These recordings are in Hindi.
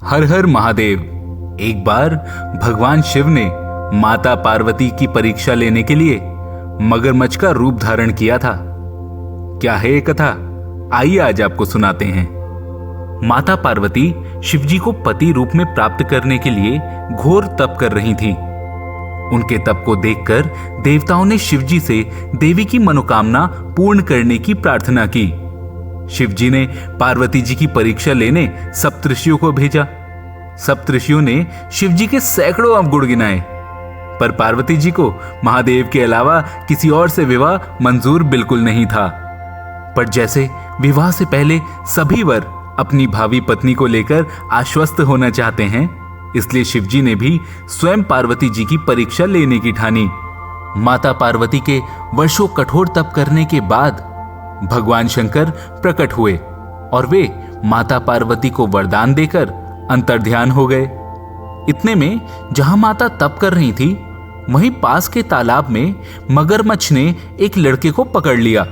हर हर महादेव। एक बार भगवान शिव ने माता पार्वती की परीक्षा लेने के लिए मगरमच्छ का रूप धारण किया था। क्या है ये कथा? आइए आज आपको सुनाते हैं। माता पार्वती शिवजी को पति रूप में प्राप्त करने के लिए घोर तप कर रही थी। उनके तप को देखकर देवताओं ने शिवजी से देवी की मनोकामना पूर्ण करने की प्रार्थना की। शिवजी ने पार्वती जी की परीक्षा लेने सप्तऋषियों को भेजा। सप्तऋषियों ने शिवजी के सैकड़ों अवगुण गिनाए, पर पार्वती जी को महादेव के अलावा किसी और से विवाह मंजूर बिल्कुल नहीं था। पर जैसे विवाह से पहले सभी वर अपनी भावी पत्नी को लेकर आश्वस्त होना चाहते हैं, इसलिए शिवजी ने भी स्वयं पार्वती जी की परीक्षा लेने की ठानी। माता पार्वती के वर्षों कठोर तप करने के बाद भगवान शंकर प्रकट हुए और वे माता पार्वती को वरदान देकर अंतर्ध्यान हो गए। इतने में जहां माता तप कर रही थी, वहीं पास के तालाब में मगरमच्छ ने एक लड़के को पकड़ लिया।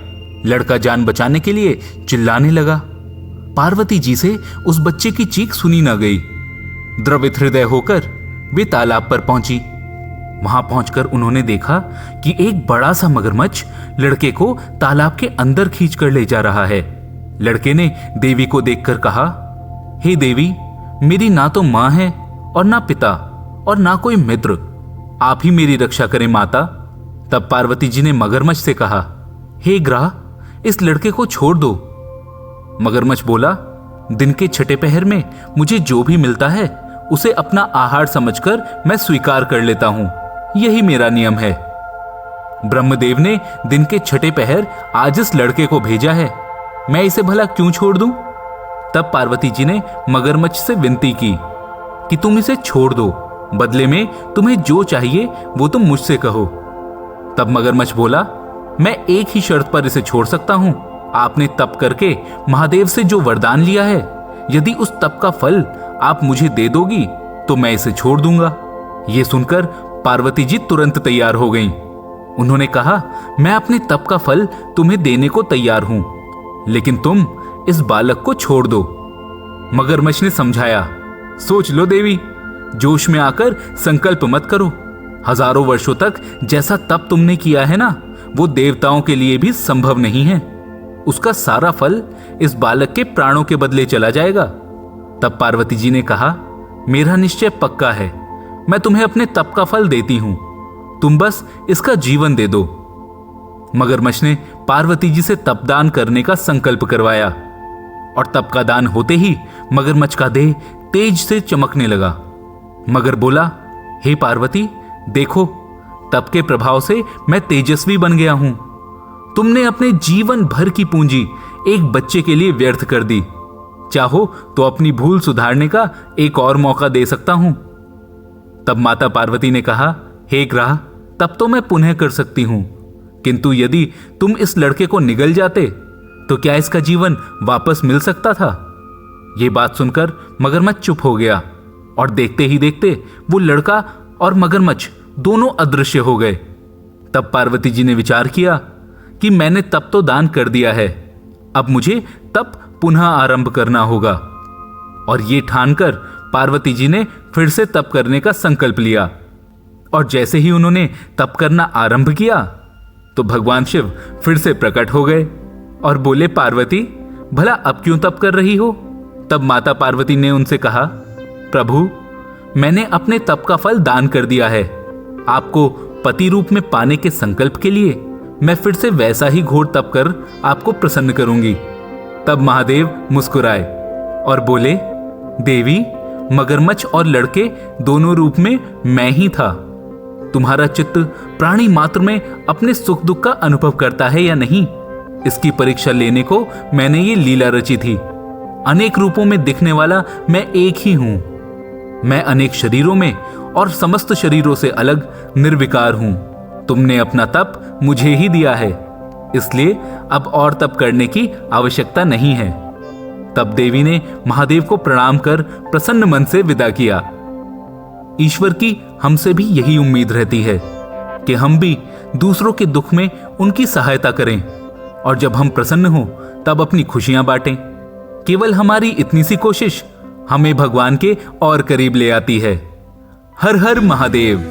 लड़का जान बचाने के लिए चिल्लाने लगा। पार्वती जी से उस बच्चे की चीख सुनी न गई। द्रवित हृदय होकर वे तालाब पर पहुंची। वहां पहुंचकर उन्होंने देखा कि एक बड़ा सा मगरमच्छ लड़के को तालाब के अंदर खींच कर ले जा रहा है। लड़के ने देवी को देखकर कहा, हे देवी, मेरी ना तो मां है और ना पिता और ना कोई मित्र, आप ही मेरी रक्षा करें माता। तब पार्वती जी ने मगरमच्छ से कहा, हे ग्राह, इस लड़के को छोड़ दो। मगरमच्छ बोला, दिन के छठे पहर में मुझे जो भी मिलता है उसे अपना आहार समझकर मैं स्वीकार कर लेता हूं, यही मेरा नियम है। ब्रह्मदेव ने दिन के छठे पहर आज इस लड़के को भेजा है, मैं इसे भला क्यों छोड़ दूं? तब पार्वती जी ने मगरमच्छ से विनती की कि तुम इसे छोड़ दो, बदले में तुम्हें जो चाहिए वो तुम मुझसे कहो। तब मगरमच्छ बोला, मैं एक ही शर्त पर इसे छोड़ सकता हूं। आपने तप करके महादेव से जो वरदान लिया है, यदि उस तप का फल आप मुझे दे दोगी तो मैं इसे छोड़ दूंगा। यह सुनकर पार्वती जी तुरंत तैयार हो गईं। उन्होंने कहा, मैं अपने तप का फल तुम्हें देने को तैयार हूं, लेकिन तुम इस बालक को छोड़ दो। मगरमच्छ ने समझाया, सोच लो देवी, जोश में आकर संकल्प मत करो। हजारों वर्षों तक जैसा तप तुमने किया है ना, वो देवताओं के लिए भी संभव नहीं है। उसका सारा फल इस बालक के प्राणों के बदले चला जाएगा। तब पार्वती जी ने कहा, मेरा निश्चय पक्का है, मैं तुम्हें अपने तप का फल देती हूं, तुम बस इसका जीवन दे दो। मगरमच्छ ने पार्वती जी से तपदान करने का संकल्प करवाया और तप का दान होते ही मगरमच्छ का देह तेज से चमकने लगा। मगर बोला, हे पार्वती, देखो, तप के प्रभाव से मैं तेजस्वी बन गया हूं। तुमने अपने जीवन भर की पूंजी एक बच्चे के लिए व्यर्थ कर दी। चाहो तो अपनी भूल सुधारने का एक और मौका दे सकता हूं। तब माता पार्वती ने कहा, हे ग्राह, तब तो मैं पुनः कर सकती हूं, किंतु यदि तुम इस लड़के को निगल जाते तो क्या इसका जीवन वापस मिल सकता था? यह बात सुनकर मगरमच्छ चुप हो गया और देखते ही देखते वो लड़का और मगरमच्छ दोनों अदृश्य हो गए। तब पार्वती जी ने विचार किया कि मैंने तप तो दान कर दिया है, अब मुझे तप पुनः आरंभ करना होगा। और ये ठानकर पार्वती जी ने फिर से तप करने का संकल्प लिया। और जैसे ही उन्होंने तप करना आरंभ किया तो भगवान शिव फिर से प्रकट हो गए और बोले, पार्वती, भला अब क्यों तप कर रही हो? तब माता पार्वती ने उनसे कहा, प्रभु, मैंने अपने तप का फल दान कर दिया है। आपको पति रूप में पाने के संकल्प के लिए मैं फिर से वैसा ही घोर तप कर आपको प्रसन्न करूंगी। तब महादेव मुस्कुराए और बोले, देवी, मगरमच्छ और लड़के दोनों रूप में मैं ही था। तुम्हारा चित्त प्राणी मात्र में अपने सुख दुख का अनुभव करता है या नहीं, इसकी परीक्षा लेने को मैंने ये लीला रची थी। अनेक रूपों में दिखने वाला मैं एक ही हूं। मैं अनेक शरीरों में और समस्त शरीरों से अलग निर्विकार हूं। तुमने अपना तप मुझे ही दिया है, इसलिए अब और तप करने की आवश्यकता नहीं है। तब देवी ने महादेव को प्रणाम कर प्रसन्न मन से विदा किया। ईश्वर की हमसे भी यही उम्मीद रहती है कि हम भी दूसरों के दुख में उनकी सहायता करें और जब हम प्रसन्न हों तब अपनी खुशियां बांटें। केवल हमारी इतनी सी कोशिश हमें भगवान के और करीब ले आती है। हर हर महादेव।